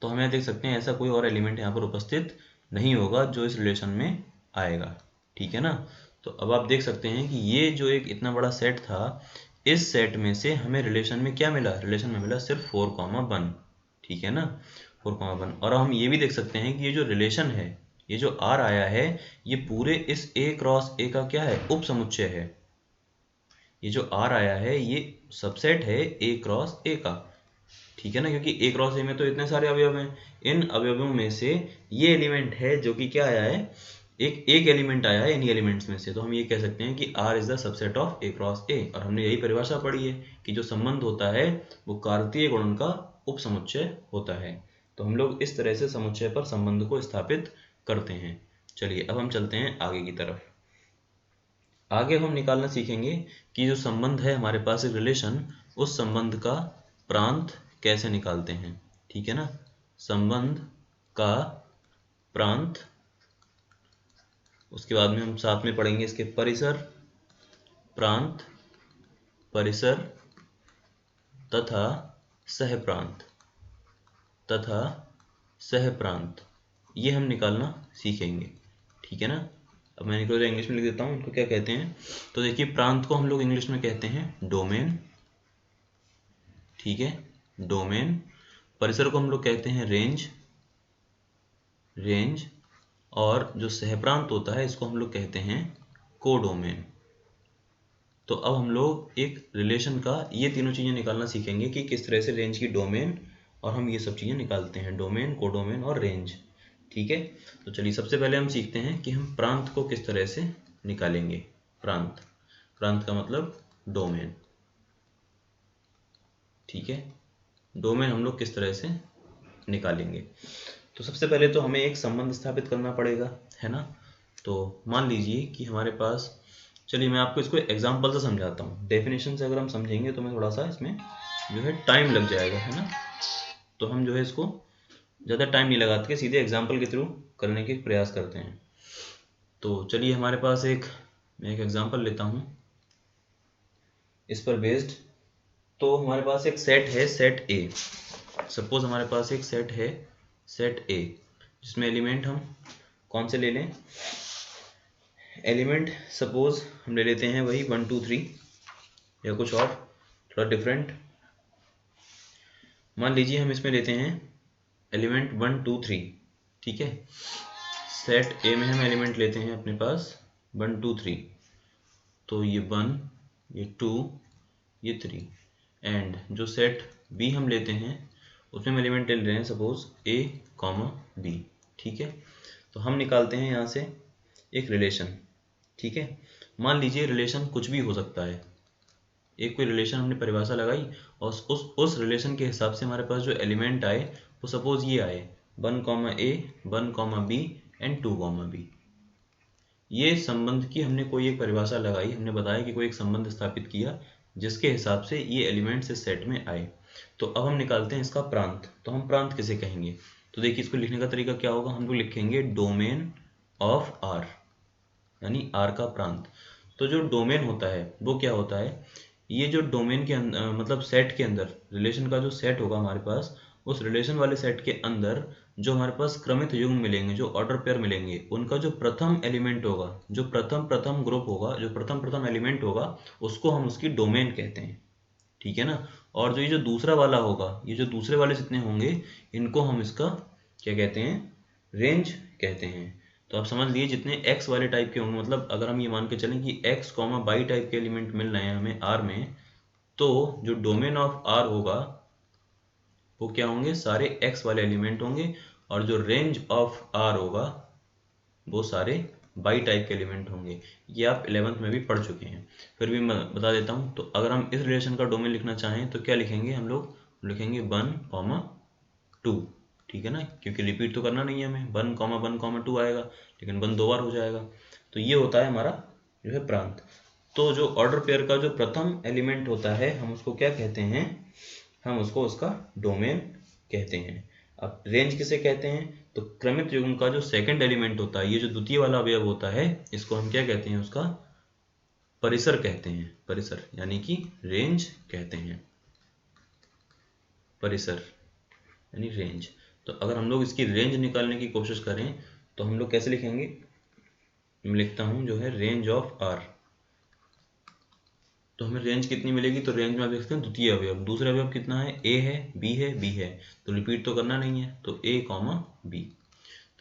तो हम यहाँ देख सकते हैं ऐसा कोई और एलिमेंट यहाँ पर उपस्थित नहीं होगा जो इस रिलेशन में आएगा, ठीक है ना। तो अब आप देख सकते हैं कि ये जो एक इतना बड़ा सेट था, इस सेट में से हमें रिलेशन में क्या मिला? रिलेशन में मिला सिर्फ 4 कॉमा 1, ठीक है ना, 4 कॉमा 1। और हम ये भी देख सकते हैं कि ये जो रिलेशन है, ये जो R आया है, ये पूरे इस A क्रॉस A का क्या है? उप समुच्चय है। ये जो R आया है ये सबसेट है A क्रॉस A का, ठीक है ना, क्योंकि A क्रॉस A में तो इतने सारे अवयव हैं। इन अवयवों में से ये एलिमेंट है जो कि क्या आया है? एक एलिमेंट आया है इन्हीं एलिमेंट्स में से। तो हम ये कह सकते हैं कि R is the subset of A cross A। और हमने यही परिभाषा पढ़ी है कि जो संबंध होता है वो कार्तीय गुणन का उपसमुच्चय होता है। तो हम लोग इस तरह से समुच्चय पर संबंध को स्थापित करते हैं। चलिए अब हम चलते हैं आगे की तरफ। आगे हम निकालना सीखेंगे कि जो संबंध है हमारे पास एक रिलेशन, उस संबंध का प्रांत कैसे निकालते हैं, ठीक है ना। संबंध का प्रांत, उसके बाद में हम साथ में पढ़ेंगे इसके परिसर, प्रांत, परिसर तथा सहप्रांत, तथा सहप्रांत, ये हम निकालना सीखेंगे, ठीक है ना। अब मैं इनको इंग्लिश में लिख देता हूँ, इनको क्या कहते हैं। तो देखिए, प्रांत को हम लोग इंग्लिश में कहते हैं डोमेन, ठीक है, डोमेन। परिसर को हम लोग कहते हैं रेंज, रेंज। और जो सहप्रांत होता है इसको हम लोग कहते हैं कोडोमेन। तो अब हम लोग एक रिलेशन का ये तीनों चीज़ें निकालना सीखेंगे कि किस तरह से रेंज की डोमेन और हम ये सब चीज़ें निकालते हैं, डोमेन, कोडोमेन और रेंज, ठीक है। तो चलिए सबसे पहले हम सीखते हैं कि हम प्रांत को किस तरह से निकालेंगे। प्रांत, प्रांत का मतलब डोमेन, ठीक है। डोमेन हम लोग किस तरह से निकालेंगे। तो सबसे पहले तो हमें एक संबंध स्थापित करना पड़ेगा, है ना। तो मान लीजिए कि हमारे पास, चलिए मैं आपको इसको एग्जांपल से समझाता हूँ। डेफिनेशन से अगर हम समझेंगे तो मैं थोड़ा सा इसमें जो है टाइम लग जाएगा, है ना। तो हम जो है इसको ज़्यादा टाइम नहीं लगाते के सीधे एग्जांपल के थ्रू करने के प्रयास करते हैं। तो चलिए हमारे पास मैं एक एग्जांपल लेता हूँ इस पर बेस्ड। तो हमारे पास एक सेट है, सेट ए। सपोज हमारे पास एक सेट है, सेट ए, जिसमें एलिमेंट हम कौन से ले लें। एलिमेंट सपोज हम ले लेते हैं वही 1 2 3 या कुछ और थोड़ा डिफरेंट। मान लीजिए हम इसमें लेते हैं एलिमेंट 1 2 3, ठीक है। सेट ए में हम एलिमेंट लेते हैं अपने पास 1 2 3। तो ये 1, ये 2, ये 3। एंड जो सेट बी हम लेते हैं उसमें हम एलिमेंट ले रहे हैं सपोज ए कॉमा बी, ठीक है। तो हम निकालते हैं यहाँ से एक रिलेशन, ठीक है। मान लीजिए रिलेशन कुछ भी हो सकता है, एक कोई रिलेशन हमने परिभाषा लगाई और उस रिलेशन के हिसाब से हमारे पास जो एलिमेंट आए वो सपोज ये आए 1 comma A, 1 comma B and 2 comma B. ये संबंध की हमने कोई एक परिभाषा लगाई, हमने बताया कि कोई एक संबंध स्थापित किया जिसके हिसाब से ये एलिमेंट्स इस सेट में आए। तो अब हम निकालते हैं इसका प्रांत। तो हम प्रांत किसे कहेंगे। तो देखिए इसको लिखने का तरीका क्या होगा। हम लोग लिखेंगे डोमेन ऑफ आर, यानी आर का प्रांत। तो जो डोमेन होता है वो क्या होता है, ये जो डोमेन के मतलब सेट के अंदर रिलेशन का जो सेट होगा हमारे पास, उस रिलेशन वाले सेट के अंदर जो हमारे पास क्रमित युग्म मिलेंगे, जो ऑर्डर पेयर मिलेंगे, उनका जो प्रथम एलिमेंट होगा, जो प्रथम ग्रुप होगा, जो प्रथम एलिमेंट होगा, उसको हम उसकी डोमेन कहते हैं, ठीक है ना। और जो ये जो दूसरा वाला होगा, ये जो दूसरे वाले जितने होंगे इनको हम इसका क्या कहते हैं, रेंज कहते हैं। तो आप समझ लिए जितने x वाले टाइप के होंगे, मतलब अगर हम ये मान के चलें कि x y टाइप के एलिमेंट मिल रहे हैं हमें R में, तो जो डोमेन ऑफ R होगा वो क्या होंगे, सारे x वाले एलिमेंट होंगे। और जो रेंज ऑफ R होगा वो सारे y टाइप के एलिमेंट होंगे। ये आप 11th में भी पढ़ चुके हैं, फिर भी मैं बता देता हूँ। तो अगर हम इस रिलेशन का डोमेन लिखना चाहें तो क्या लिखेंगे, हम लोग लिखेंगे 1 2, ठीक है ना, क्योंकि रिपीट तो करना नहीं है हमें। 1 2 आएगा, लेकिन 1 2 बार हो जाएगा। तो ये होता है हमारा जो है प्रांत। तो जो ऑर्डर पेयर का जो प्रथम एलिमेंट होता है हम उसको क्या कहते हैं, हम उसको उसका डोमेन कहते हैं। अब रेंज किसे कहते हैं, तो क्रमित युग्म का जो सेकंड एलिमेंट होता है, ये जो द्वितीय वाला अवयव होता है, इसको हम क्या कहते हैं, उसका परिसर कहते हैं। परिसर यानी कि रेंज कहते हैं, परिसर यानी रेंज। तो अगर हम लोग इसकी रेंज निकालने की कोशिश करें तो हम लोग कैसे लिखेंगे, मैं लिखता हूं जो है रेंज ऑफ आर। तो हमें रेंज कितनी मिलेगी, तो रेंज में आप देख सकते हैं द्वितीय अवयव, दूसरा अवयव कितना है, ए है, बी है, बी है, तो रिपीट तो करना नहीं है, तो ए कॉमा बी।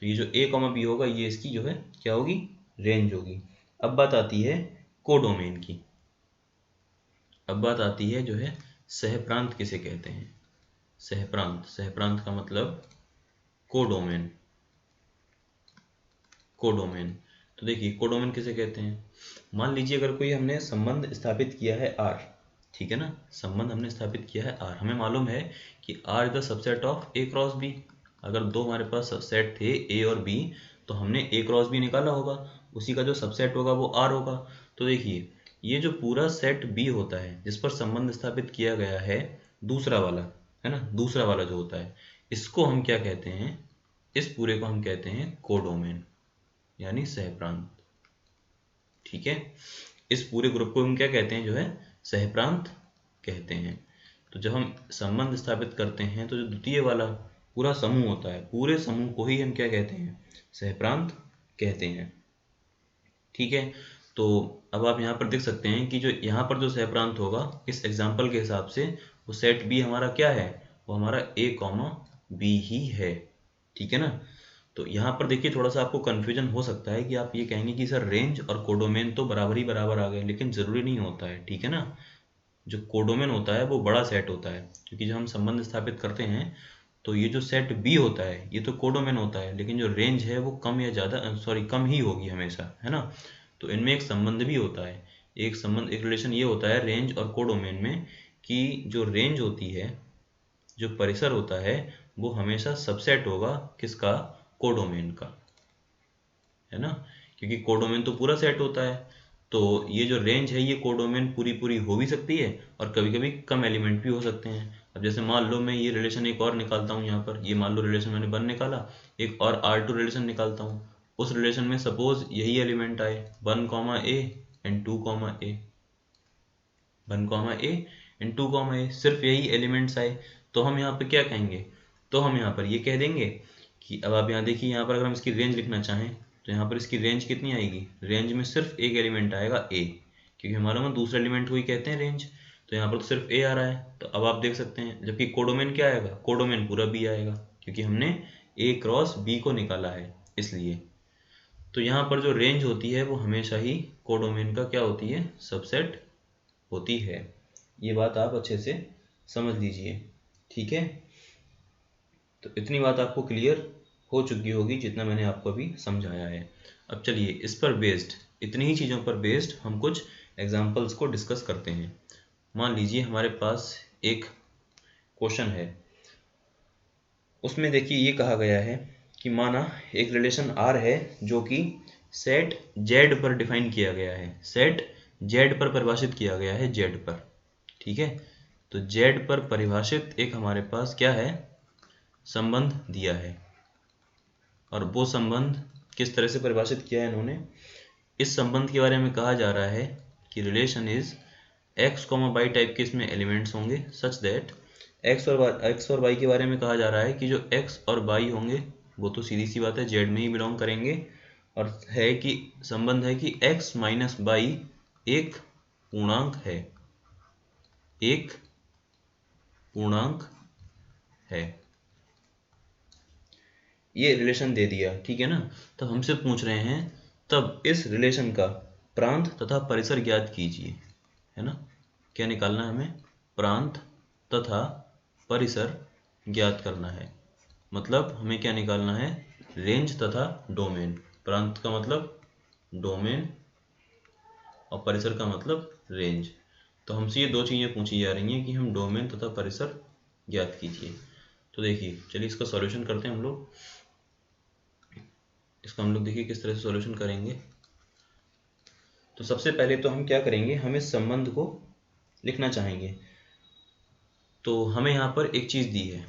तो ये जो ए कॉमा बी होगा ये इसकी जो है क्या होगी, रेंज होगी। अब बात आती है कोडोमेन की। अब बात आती है जो है सहप्रांत किसे कहते हैं। सहप्रांत, सहप्रांत का मतलब कोडोमेन, कोडोमेन। तो देखिए कोडोमेन किसे कहते हैं। मान लीजिए अगर कोई हमने संबंध स्थापित किया है आर, ठीक है ना, संबंध हमने स्थापित किया है आर। हमें मालूम है कि R is the subset of A cross B. अगर दो हमारे पास सेट थे ए और बी, तो हमने ए क्रॉस बी निकाला होगा, उसी का जो सबसेट होगा वो आर होगा। तो देखिए ये जो पूरा सेट बी होता है जिस पर संबंध स्थापित किया गया है, दूसरा वाला है ना, दूसरा वाला जो होता है, इसको हम क्या कहते हैं, इस पूरे को हम कहते हैं कोडोमेन यानी सहप्रांत, ठीक है। इस पूरे ग्रुप को हम क्या कहते हैं, जो है सहप्रांत कहते हैं। तो जब हम संबंध स्थापित करते हैं तो जो द्वितीय वाला पूरा समूह होता है, पूरे समूह को ही हम क्या कहते हैं, सहप्रांत कहते हैं। ठीक है, तो अब आप यहाँ पर देख सकते हैं कि जो यहाँ पर जो सहप्रांत होगा इस एग्जाम्पल के हिसाब से वो सेट बी हमारा क्या है, वो हमारा ए कॉमा बी ही है। ठीक है ना। तो यहाँ पर देखिए थोड़ा सा आपको कन्फ्यूजन हो सकता है कि आप ये कहेंगे कि सर रेंज और कोडोमेन तो बराबर ही बराबर आ गए, लेकिन ज़रूरी नहीं होता है। ठीक है ना। जो कोडोमेन होता है वो बड़ा सेट होता है, क्योंकि जब हम संबंध स्थापित करते हैं तो ये जो सेट बी होता है ये तो कोडोमेन होता है, लेकिन जो रेंज है वो कम या ज़्यादा सॉरी कम ही होगी हमेशा, है ना। तो इनमें एक संबंध भी होता है, एक संबंध एक रिलेशन ये होता है रेंज और कोडोमेन में कि जो रेंज होती है, जो परिसर होता है, वो हमेशा सबसेट होगा किसका, कोडोमेन का, है ना। क्योंकि कोडोमेन तो पूरा सेट होता है, तो ये जो रेंज है ये कोडोमेन पूरी पूरी हो भी सकती है और कभी कभी कम एलिमेंट भी हो सकते हैं। अब जैसे मान लो मैं ये रिलेशन एक और निकालता हूँ, यहाँ पर ये मान लो रिलेशन मैंने 1 निकाला, एक और R2 रिलेशन निकालता हूँ। उस रिलेशन में सपोज यही एलिमेंट आए 1 comma A and 2 comma A, 1 comma A and 2 comma A, सिर्फ यही एलिमेंट्स आए, तो हम यहाँ पे क्या कहेंगे, तो हम यहाँ पर ये कह देंगे कि अब आप यहाँ देखिए, यहाँ पर अगर हम इसकी रेंज लिखना चाहें तो यहाँ पर इसकी रेंज कितनी आएगी, रेंज में सिर्फ एक एलिमेंट आएगा ए, क्योंकि हमारे में दूसरा एलिमेंट को ही कहते हैं रेंज, तो यहाँ पर तो सिर्फ ए आ रहा है। तो अब आप देख सकते हैं, जबकि कोडोमेन क्या आएगा, कोडोमेन पूरा बी आएगा, क्योंकि हमने ए क्रॉस बी को निकाला है इसलिए। तो यहाँ पर जो रेंज होती है वो हमेशा ही कोडोमेन का क्या होती है, सबसेट होती है। ये बात आप अच्छे से समझ लीजिए। ठीक है, तो इतनी बात आपको क्लियर हो चुकी होगी जितना मैंने आपको अभी समझाया है। अब चलिए इस पर बेस्ड, इतनी ही चीज़ों पर बेस्ड हम कुछ एग्जांपल्स को डिस्कस करते हैं। मान लीजिए हमारे पास एक क्वेश्चन है, उसमें देखिए ये कहा गया है कि माना एक रिलेशन R है जो कि सेट Z पर डिफाइन किया गया है, सेट Z पर परिभाषित किया गया है, Z पर। ठीक है, तो Z पर परिभाषित एक हमारे पास क्या है, संबंध दिया है, और वो संबंध किस तरह से परिभाषित किया है इन्होंने, इस संबंध के बारे में कहा जा रहा है कि relation is x, y type के इसमें एलिमेंट्स होंगे सच दैट x और y के बारे में कहा जा रहा है कि जो x और y होंगे वो तो सीधी सी बात है z में ही बिलोंग करेंगे, और है कि संबंध है कि x माइनस y एक पूर्णांक है, एक पूर्णांक है, ये रिलेशन दे दिया। ठीक है ना। तो हमसे पूछ रहे हैं तब इस रिलेशन का प्रांत तथा परिसर ज्ञात कीजिए, है ना। क्या निकालना है हमें, प्रांत तथा परिसर ज्ञात करना है। मतलब हमें क्या निकालना है, रेंज तथा डोमेन। प्रांत का मतलब डोमेन और परिसर का मतलब रेंज। तो हमसे ये दो चीज़ें पूछी जा रही हैं कि हम डोमेन तथा परिसर ज्ञात कीजिए। तो देखिए चलिए इसका सॉल्यूशन करते हैं हम लोग। इसका हम लोग देखिए किस तरह से सॉल्यूशन करेंगे। तो सबसे पहले तो हम क्या करेंगे, हम इस संबंध को लिखना चाहेंगे। तो हमें यहाँ पर एक चीज़ दी है,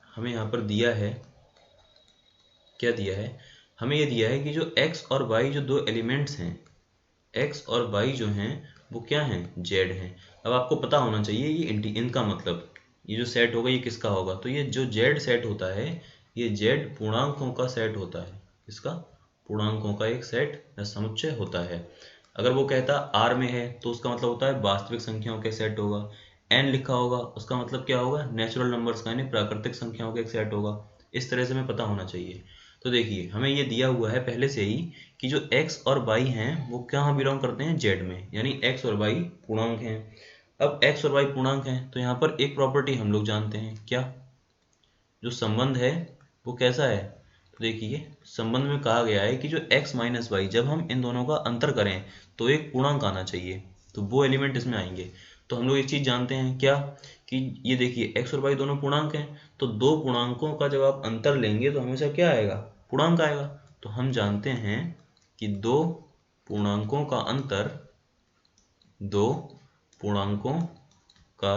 हमें यहाँ पर दिया है, क्या दिया है, हमें ये दिया है कि जो x और y जो दो एलिमेंट्स हैं, x और y जो हैं वो क्या हैं, z हैं। अब आपको पता होना चाहिए ये इनका मतलब, ये जो सेट होगा ये किसका होगा, तो ये जो z सेट होता है ये z पूर्णांकों का सेट होता है, इसका पूर्णांकों का एक सेट या समुच्चय होता है। अगर वो कहता R में है तो उसका मतलब होता है वास्तविक संख्याओं का सेट होगा, n लिखा होगा उसका मतलब क्या होगा, नेचुरल नंबर्स का यानी प्राकृतिक संख्याओं का एक सेट होगा। इस तरह से हमें पता होना चाहिए। तो देखिए हमें ये दिया हुआ है पहले से ही कि जो x और y हैं वो कहाँ बिलोंग करते हैं, z में, यानी x और y पूर्णांक हैं। अब x और y पूर्णांक हैं तो यहाँ पर एक प्रॉपर्टी हम लोग जानते हैं, क्या, जो संबंध है वो कैसा है। तो देखिए संबंध में कहा गया है कि जो x माइनस वाई, जब हम इन दोनों का अंतर करें तो एक पूर्णांक आना चाहिए, तो वो एलिमेंट इसमें आएंगे। तो हम लोग एक चीज़ जानते हैं क्या, कि ये देखिए x और y दोनों पूर्णांक हैं, तो दो पूर्णांकों का जब आप अंतर लेंगे तो हमेशा क्या आएगा, पूर्णांक आएगा। तो हम जानते हैं कि दो पूर्णांकों का अंतर, दो पूर्णांकों का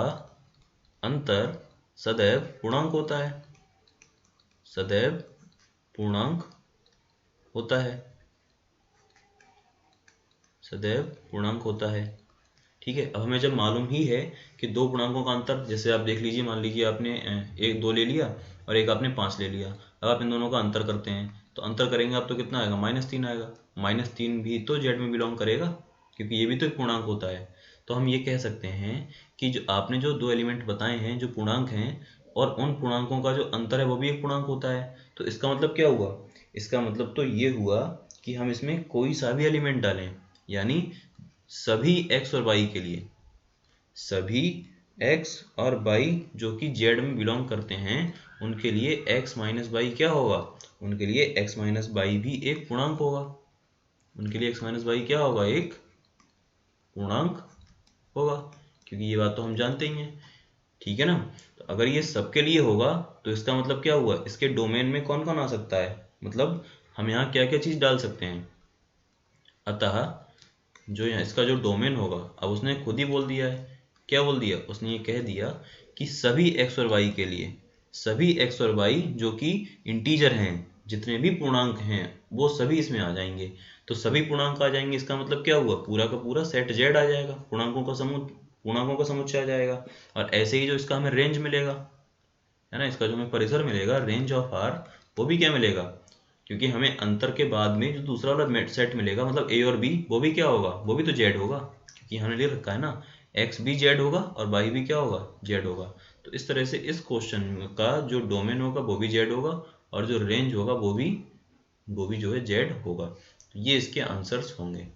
अंतर सदैव पूर्णांक होता है, सदैव पूर्णांक होता है, सदैव पूर्णांक होता है। ठीक है। अब हमें जब मालूम ही है कि दो पूर्णांकों का अंतर, जैसे आप देख लीजिए, मान लीजिए आपने एक 2 ले लिया और एक आपने 5 ले लिया। अब आप इन दोनों का अंतर करते हैं तो अंतर करेंगे आप तो कितना आएगा, -3 आएगा। -3 भी तो जेड में बिलोंग करेगा, क्योंकि ये भी तो एक पूर्णांक होता है। तो हम ये कह सकते हैं कि जो आपने जो दो एलिमेंट बताए हैं जो पूर्णांक हैं, और उन पूर्णांकों का जो अंतर है वो भी एक पूर्णांक होता है। तो इसका मतलब क्या हुआ, इसका मतलब तो ये हुआ कि हम इसमें कोई सा भी एलिमेंट डालें, यानी सभी x और y के लिए, सभी x और y जो कि z में बिलोंग करते हैं, उनके लिए x माइनस वाई क्या होगा, उनके लिए x माइनस वाई भी एक पूर्णांक होगा। उनके लिए x माइनस वाई क्या होगा, एक पूर्णांक होगा, क्योंकि ये बात तो हम जानते ही हैं। ठीक है ना। तो अगर ये सबके लिए होगा तो इसका मतलब क्या हुआ, इसके डोमेन में कौन कौन आ सकता है, मतलब हम यहाँ क्या क्या चीज़ डाल सकते हैं। अतः जो यहाँ इसका जो डोमेन होगा, अब उसने खुद ही बोल दिया है, क्या बोल दिया, उसने ये कह दिया कि सभी x और y के लिए, सभी x और y जो कि इंटीजर हैं, जितने भी पूर्णांक हैं वो सभी इसमें आ जाएंगे। तो सभी पूर्णांक आ जाएंगे, इसका मतलब क्या हुआ, पूरा का पूरा सेट z आ जाएगा, पूर्णांकों का समूह, पूर्णांकों का समुच्चय आ जाएगा। और ऐसे ही जो इसका हमें रेंज मिलेगा, है ना, इसका जो हमें परिसर मिलेगा, रेंज ऑफ आर, वो भी क्या मिलेगा, क्योंकि हमें अंतर के बाद में जो दूसरा वाला सेट मिलेगा, मतलब ए और बी, वो भी क्या होगा, वो भी तो जेड होगा, क्योंकि हमने ले रखा है ना, एक्स भी जेड होगा और वाई भी क्या होगा, जेड होगा। तो इस तरह से इस क्वेश्चन का जो डोमेन होगा वो भी जेड होगा, और जो रेंज होगा वो भी जो है जेड होगा। तो ये इसके आंसर्स होंगे।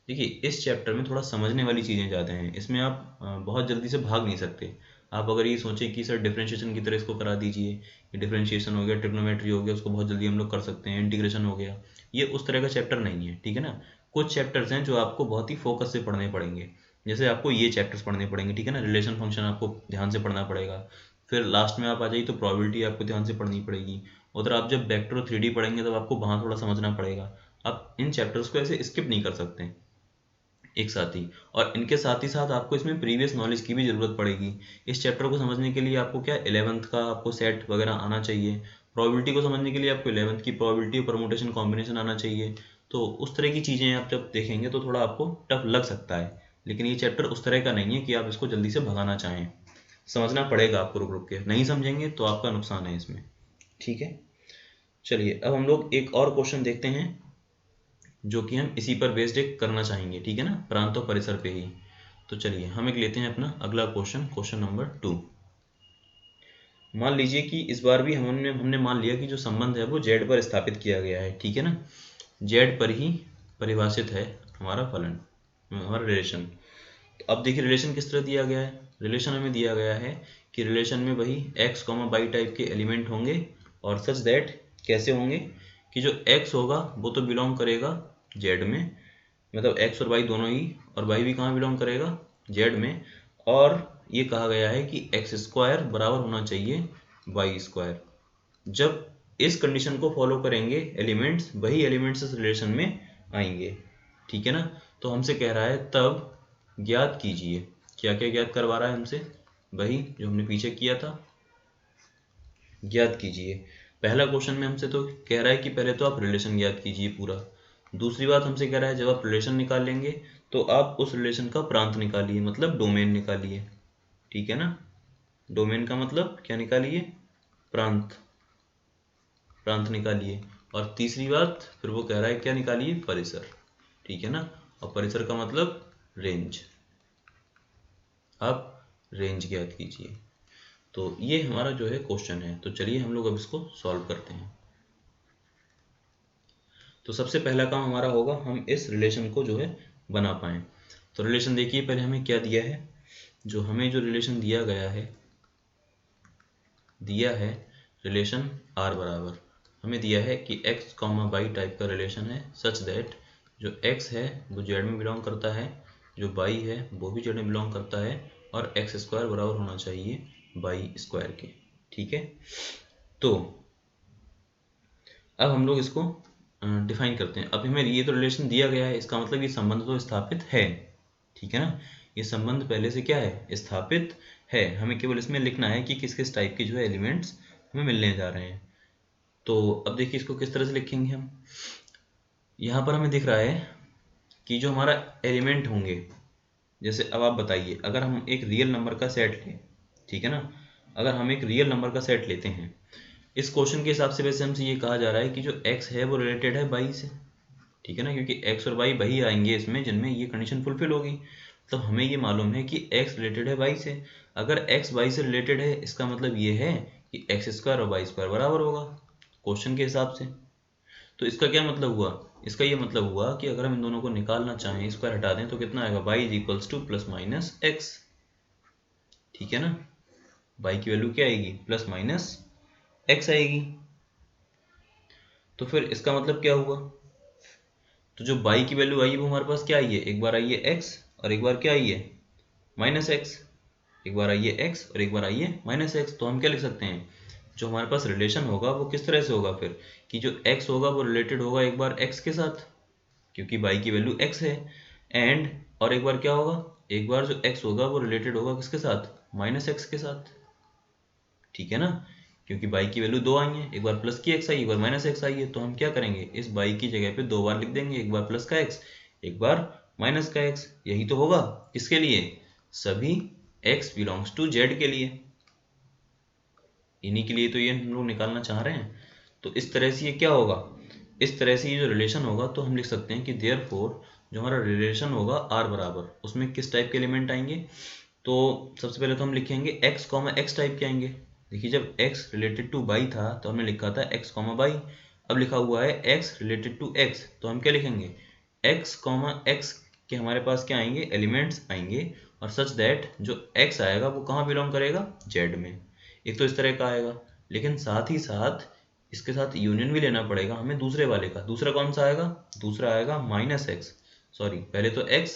देखिए, इस चैप्टर में थोड़ा समझने वाली चीज़ें ज़्यादा हैं, इसमें आप बहुत जल्दी से भाग नहीं सकते। आप अगर ये सोचें कि सर डिफरेंशिएशन की तरह इसको करा दीजिए, ये डिफरेंशिएशन हो गया, ट्रिग्नोमेट्री हो गया, उसको बहुत जल्दी हम लोग कर सकते हैं, इंटीग्रेशन हो गया, ये उस तरह का चैप्टर नहीं है। ठीक है ना। कुछ चैप्टर्स हैं जो आपको बहुत ही फोकस से पढ़ने पड़ेंगे, जैसे आपको ये चैप्टर्स पढ़ने पड़ेंगे, ठीक है ना, रिलेशन फंक्शन आपको ध्यान से पढ़ना पड़ेगा। फिर लास्ट में आप आ जाइए तो प्रोबेबिलिटी आपको ध्यान से पढ़नी पड़ेगी। उधर आप जब वेक्टर और 3D पढ़ेंगे तब आपको वहाँ थोड़ा समझना पड़ेगा। आप इन चैप्टर्स को ऐसे स्किप नहीं कर सकते एक साथ ही, और इनके साथ ही साथ आपको इसमें प्रीवियस नॉलेज की भी ज़रूरत पड़ेगी। इस चैप्टर को समझने के लिए आपको क्या 11th का आपको सेट वगैरह आना चाहिए। प्रोबेबिलिटी को समझने के लिए आपको 11th की प्रोबेबिलिटी और परमुटेशन कॉम्बिनेशन आना चाहिए। तो उस तरह की चीज़ें आप जब देखेंगे तो थोड़ा आपको टफ लग सकता है, लेकिन ये चैप्टर उस तरह का नहीं है कि आप इसको जल्दी से भगाना चाहें। समझना पड़ेगा आपको रुक रुक के, नहीं समझेंगे तो आपका नुकसान है इसमें। ठीक है। चलिए, अब हम लोग एक और क्वेश्चन देखते हैं जो कि हम इसी पर बेस्ड एक करना चाहेंगे, ठीक है ना, प्रांत और परिसर पे ही। तो चलिए हम एक लेते हैं अपना अगला क्वेश्चन, क्वेश्चन नंबर 2। मान लीजिए कि इस बार भी हमने मान लिया कि जो संबंध है वो जेड पर स्थापित किया गया है, ठीक है ना, जेड पर ही परिभाषित है हमारा फलन, हमारा रिलेशन। तो अब देखिए रिलेशन किस तरह दिया गया है, रिलेशन हमें दिया गया है कि रिलेशन में वही x, y टाइप के एलिमेंट होंगे, और सच दैट कैसे होंगे कि जो x होगा वो तो बिलोंग करेगा z में, मतलब x और y दोनों ही, और y भी कहाँ बिलोंग करेगा, z में। और ये कहा गया है कि एक्स स्क्वायर बराबर होना चाहिए वाई स्क्वायर। जब इस कंडीशन को फॉलो करेंगे एलिमेंट्स, वही एलिमेंट्स इस रिलेशन में आएंगे, ठीक है ना। तो हमसे कह रहा है तब ज्ञात कीजिए, क्या क्या ज्ञात करवा रहा है हमसे, वही जो हमने पीछे किया था, ज्ञात कीजिए। पहला क्वेश्चन में हमसे तो कह रहा है कि पहले तो आप रिलेशन ज्ञात कीजिए पूरा। दूसरी बात हमसे कह रहा है जब आप रिलेशन निकाल लेंगे तो आप उस रिलेशन का प्रांत निकालिए, मतलब डोमेन निकालिए, ठीक है ना। डोमेन का मतलब क्या निकालिए, प्रांत, प्रांत निकालिए। और तीसरी बात फिर वो कह रहा है क्या निकालिए, परिसर, ठीक है ना। और परिसर का मतलब रेंज, आप रेंज ज्ञात कीजिए। तो ये हमारा जो है क्वेश्चन है। तो चलिए हम लोग अब इसको सॉल्व करते हैं। तो सबसे पहला काम हमारा होगा हम इस रिलेशन को जो है बना पाएँ। तो रिलेशन देखिए पहले हमें क्या दिया है, जो हमें जो रिलेशन दिया गया है, दिया है रिलेशन आर बराबर, हमें दिया है कि x, y टाइप का रिलेशन है सच दैट जो x है वो जेड में बिलोंग करता है, जो y है वो भी जेड में बिलोंग करता है, और एक्स स्क्वायर बराबर होना चाहिए वाई स्क्वायर के, ठीक है। तो अब हम लोग इसको डिफाइन करते हैं। अब हमें ये तो रिलेशन दिया गया है, इसका मतलब ये संबंध तो स्थापित है, ठीक है ना। ये संबंध पहले से क्या है, स्थापित है। हमें केवल इसमें लिखना है कि किस किस टाइप के जो है एलिमेंट्स हमें मिलने जा रहे हैं। तो अब देखिए इसको किस तरह से लिखेंगे हम। यहाँ पर हमें दिख रहा है कि जो हमारा एलिमेंट होंगे जैसे अब आप बताइए, अगर हम एक रियल नंबर का सेट लें, ठीक है ना, अगर हम एक रियल नंबर का सेट लेते हैं, इस क्वेश्चन के हिसाब से वैसे हमसे ये कहा जा रहा है कि जो x है वो रिलेटेड है y से, ठीक है ना, क्योंकि x और y वही आएंगे इसमें जिनमें ये कंडीशन फुलफिल होगी। तो हमें ये मालूम है कि x रिलेटेड है y से। अगर x y से रिलेटेड है, इसका मतलब ये है कि x स्क्वायर और y स्क्वायर बराबर होगा क्वेश्चन के हिसाब से। तो इसका क्या मतलब हुआ, इसका ये मतलब हुआ कि अगर हम इन दोनों को निकालना चाहें, स्क्वायर हटा दें, तो कितना आएगा, y is equals two plus minus x, ठीक है ना, y की वैल्यू क्या आएगी, प्लस माइनस एक्स आएगी। तो फिर इसका मतलब क्या हुआ, तो जो y की वैल्यू आई है वो हमारे पास क्या आई है, एक बार आई है x और एक बार क्या आई है, माइनस एक्स। एक बार आई है x और एक बार आई है माइनस एक्स। तो हम क्या लिख सकते हैं, जो हमारे पास रिलेशन होगा वो किस तरह से होगा फिर, कि जो x होगा वो रिलेटेड होगा एक बार x के साथ, क्योंकि y की वैल्यू x है, एंड और एक बार क्या होगा, एक बार जो x होगा वो रिलेटेड होगा किसके साथ, माइनस एक्स के साथ, ठीक है ना, क्योंकि y की वैल्यू 2 आई है, एक बार प्लस की x आई, एक बार माइनस एक्स आई है। तो हम क्या करेंगे, इस y की जगह पे 2 बार लिख देंगे, एक बार प्लस का x, एक बार माइनस का x। यही तो होगा किसके लिए, सभी x बिलोंग्स टू z के लिए, इन्हीं के लिए तो ये हम लोग निकालना चाह रहे हैं। तो इस तरह से ये क्या होगा, इस तरह से ये जो रिलेशन होगा, तो हम लिख सकते हैं कि देयरफॉर जो हमारा रिलेशन होगा r बराबर, उसमें किस टाइप के एलिमेंट आएंगे। तो सबसे पहले तो हम लिखेंगे x कॉमा एक्स टाइप के आएंगे। देखिए जब x रिलेटेड टू y था तो हमने लिखा था x कॉमा y, अब लिखा हुआ है x रिलेटेड टू x, तो हम क्या लिखेंगे, x कॉमा x के हमारे पास क्या आएंगे, एलिमेंट्स आएंगे, और सच दैट जो x आएगा वो कहाँ बिलोंग करेगा, z में। एक तो इस तरह का आएगा, लेकिन साथ ही साथ इसके साथ यूनियन भी लेना पड़ेगा हमें दूसरे वाले का। दूसरा कौन सा आएगा, दूसरा आएगा माइनस एक्स, सॉरी पहले तो x,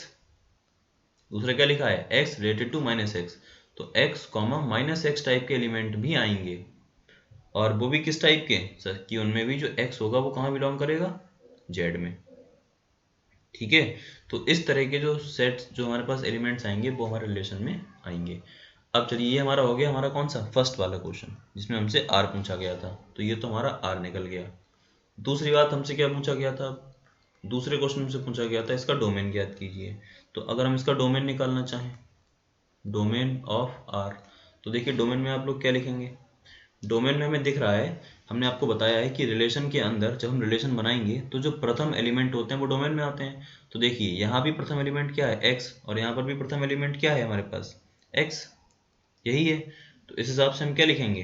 दूसरा क्या लिखा है, x related to minus x, तो x comma minus x type के एलिमेंट भी आएंगे, और वो भी किस टाइप के सर, कि उनमें भी जो x होगा वो कहाँ बिलोंग करेगा, z में, ठीक है। तो इस तरह के जो सेट्स जो हमारे पास एलिमेंट्स आएंगे वो हमारे रिलेशन में आएंगे। अब चलिए ये हमारा हो गया, हमारा कौन सा, फर्स्ट वाला क्वेश्चन जिसमें हमसे r पूछा गया था, तो ये तो हमारा r निकल गया। दूसरी बात हमसे क्या पूछा गया था, दूसरे क्वेश्चन में से पूछा गया था इसका डोमेन ज्ञात कीजिए। तो अगर हम इसका डोमेन निकालना चाहें, डोमेन ऑफ r, तो देखिए डोमेन में आप लोग क्या लिखेंगे, डोमेन में हमें दिख रहा है, हमने आपको बताया है कि रिलेशन के अंदर जब हम रिलेशन बनाएंगे तो जो प्रथम एलिमेंट होते हैं वो डोमेन में आते हैं। तो देखिए यहाँ भी प्रथम एलिमेंट क्या है, x, और यहाँ पर भी प्रथम एलिमेंट क्या है हमारे पास, x, यही है। तो इस हिसाब से हम क्या लिखेंगे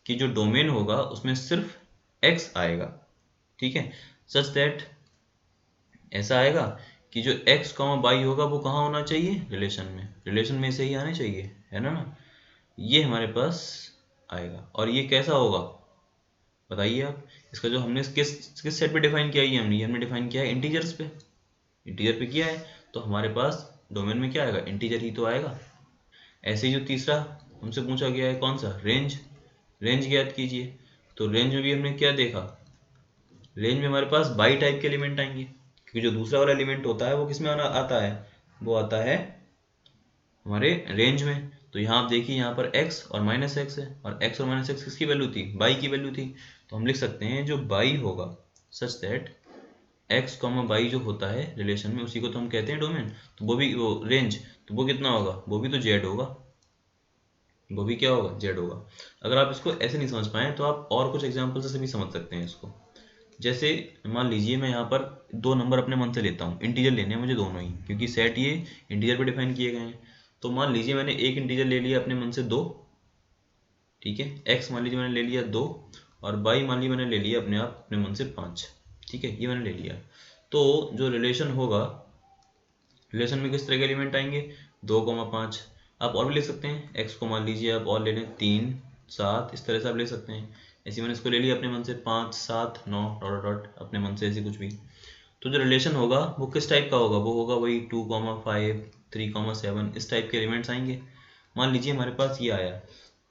कि जो डोमेन होगा उसमें सिर्फ x आएगा, ठीक है, सच दैट ऐसा आएगा कि जो x कॉमा y होगा वो कहाँ होना चाहिए, रिलेशन में, रिलेशन में से ही आने चाहिए, है ना, ये हमारे पास आएगा। और ये कैसा होगा बताइए आप, इसका जो हमने किस किस सेट पे डिफाइन किया है, ये हमने डिफाइन किया है इंटीजर्स पे, इंटीजर पे किया है, तो हमारे पास डोमेन में क्या आएगा, इंटीजर ही तो आएगा। ऐसे ही जो तीसरा हमसे पूछा गया है कौन सा, रेंज, रेंज ज्ञात कीजिए। तो रेंज में भी हमने क्या देखा, रेंज में हमारे पास बाई टाइप के एलिमेंट आएंगे, क्योंकि जो दूसरा वाला एलिमेंट होता है वो किस में आता है, वो आता है हमारे रेंज में। तो यहाँ आप देखिए, यहाँ पर x और माइनस एक्स है, और x और माइनस एक्स किसकी वैल्यू थी, बाई की वैल्यू थी। तो हम लिख सकते हैं जो बाई होगा, such that x comma by जो होता है रिलेशन में, उसी को तो हम कहते हैं डोमेन। तो वो भी वो रेंज, तो वो कितना होगा, वो भी तो z होगा, वो भी क्या होगा, z होगा। अगर आप इसको ऐसे नहीं समझ पाए तो आप और कुछ एग्जाम्पल से भी समझ सकते हैं इसको। जैसे मान लीजिए मैं यहाँ पर दो नंबर अपने मन से लेता हूँ, इंटीजर लेने हैं मुझे दोनों ही, क्योंकि सेट ये इंटीजर पे डिफाइन किए गए हैं। तो मान लीजिए मैंने एक इंटीजर ले लिया अपने मन से 2, ठीक है, x मान लीजिए मैंने ले लिया 2, और y मान लीजिए मैंने ले लिया अपने आप अपने मन से 5, ठीक है, ये मैंने ले लिया। तो जो रिलेशन होगा, रिलेशन में किस तरह के एलिमेंट आएंगे, 2,5। आप और भी ले सकते हैं, x को मान लीजिए आप और ले लें 3, 7, इस तरह से आप ले सकते हैं। ऐसे मैंने इसको ले लिया अपने मन से 5, 7, 9 डॉट डॉट अपने मन से ऐसे कुछ भी। तो जो रिलेशन होगा वो किस टाइप का होगा, वो होगा वही 2,5, 3,7, इस टाइप के एलिमेंट्स आएंगे। मान लीजिए हमारे पास ये आया,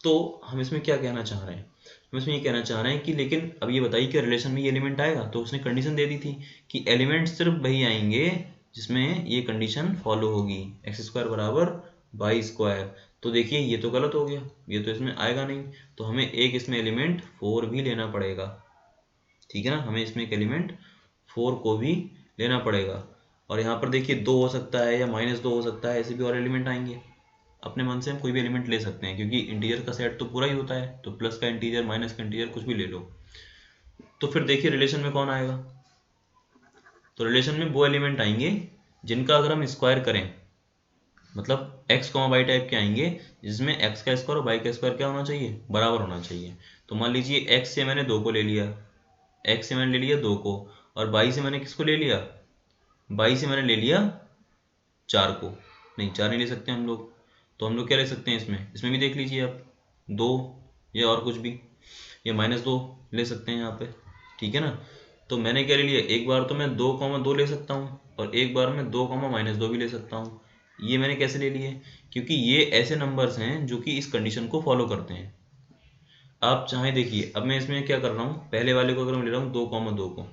तो हम इसमें क्या कहना चाह रहे हैं, हम इसमें ये कहना चाह रहे हैं कि लेकिन अब ये बताइए कि रिलेशन में ये एलिमेंट आएगा, तो उसने कंडीशन दे दी थी कि एलिमेंट सिर्फ वही आएंगे जिसमें ये कंडीशन फॉलो होगी, एक्स स्क्वायर बराबर वाई स्क्वायर। तो देखिए ये तो गलत हो गया, ये तो इसमें आएगा नहीं, तो हमें एक इसमें एलिमेंट 4 भी लेना पड़ेगा, ठीक है ना, हमें इसमें एक एलिमेंट 4 को भी लेना पड़ेगा। और यहाँ पर देखिए 2 हो सकता है या -2 हो सकता है, ऐसे भी और एलिमेंट आएंगे। अपने मन से हम कोई भी एलिमेंट ले सकते हैं, क्योंकि इंटीजर का सेट तो पूरा ही होता है, तो प्लस का इंटीजर माइनस का इंटीजर कुछ भी ले लो। तो फिर देखिए रिलेशन में कौन आएगा, तो रिलेशन में वो एलिमेंट आएंगे जिनका अगर हम स्क्वायर करें, मतलब x, y टाइप के आएंगे, जिसमें x का स्क्वायर और y का स्क्वायर क्या होना चाहिए, बराबर होना चाहिए। तो मान लीजिए x से मैंने 2 को ले लिया, x से मैंने ले लिया 2 को, और y से मैंने किसको ले लिया, y से मैंने ले लिया 4 को। नहीं, 4 नहीं ले सकते हम लोग, तो हम लोग क्या ले सकते हैं इसमें, इसमें भी देख लीजिए आप 2 या और कुछ भी, या -2 ले सकते हैं यहाँ पे, ठीक है ना। तो मैंने क्या ले लिया, एक बार तो मैं 2,2 ले सकता हूँ, और एक बार मैं 2,-2 भी ले सकता हूँ। ये मैंने कैसे ले लिए, क्योंकि ये ऐसे नंबर्स हैं जो कि इस कंडीशन को फॉलो करते हैं। आप चाहे देखिए, अब मैं इसमें क्या कर रहा हूँ, पहले वाले को अगर मैं ले रहा हूँ 2,2 को,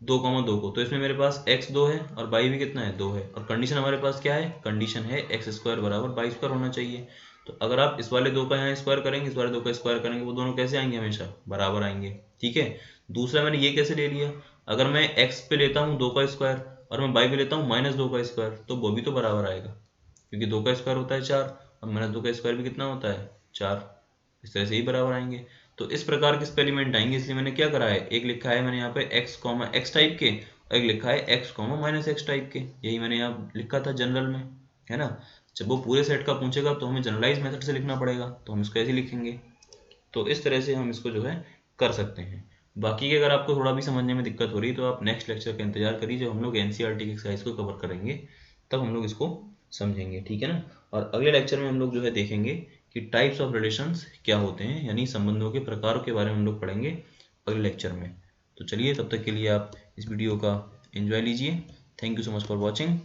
2,2 को, तो इसमें मेरे पास x 2 है और y भी कितना है, 2 है, और कंडीशन हमारे पास क्या है, कंडीशन है x स्क्वायर बराबर y स्क्वायर होना चाहिए। तो अगर आप इस वाले 2 का यहाँ स्क्वायर करेंगे, इस वाले 2 का स्क्वायर करेंगे, वो दोनों कैसे आएंगे, हमेशा बराबर आएंगे, ठीक है। दूसरा मैंने ये कैसे ले लिया, अगर मैं x पे लेता हूँ 2 का स्क्वायर और मैं y पे लेता हूँ -2 का स्क्वायर, तो वो भी तो बराबर आएगा, क्योंकि 2 का स्क्वायर होता है 4 और -2 का स्क्वायर भी कितना होता है, 4। इस तरह से ही बराबर आएंगे। तो इस प्रकार के एक्सपेरिमेंट आएंगे, इसलिए मैंने क्या करा है, एक लिखा है मैंने यहाँ पे x, टाइप के, और एक लिखा है x, -x टाइप के, यही मैंने यहाँ लिखा था जनरल में, है ना। जब वो पूरे सेट का पूछेगा तो हमें जनरलाइज मेथड से लिखना पड़ेगा, तो हम इसको ऐसे लिखेंगे। तो इस तरह से हम इसको जो है कर सकते हैं। बाकी अगर आपको थोड़ा भी समझने में दिक्कत हो रही है तो आप नेक्स्ट लेक्चर का इंतजार करिए, जब हम लोग NCERT की एक्सरसाइज को कवर करेंगे तब हम लोग इसको समझेंगे, ठीक है ना। और अगले लेक्चर में हम लोग जो है देखेंगे कि टाइप्स ऑफ रिलेशंस क्या होते हैं, यानी संबंधों के प्रकारों के बारे में हम लोग पढ़ेंगे अगले लेक्चर में। तो चलिए, तब तक के लिए आप इस वीडियो का एंजॉय लीजिए। Thank you so much for watching.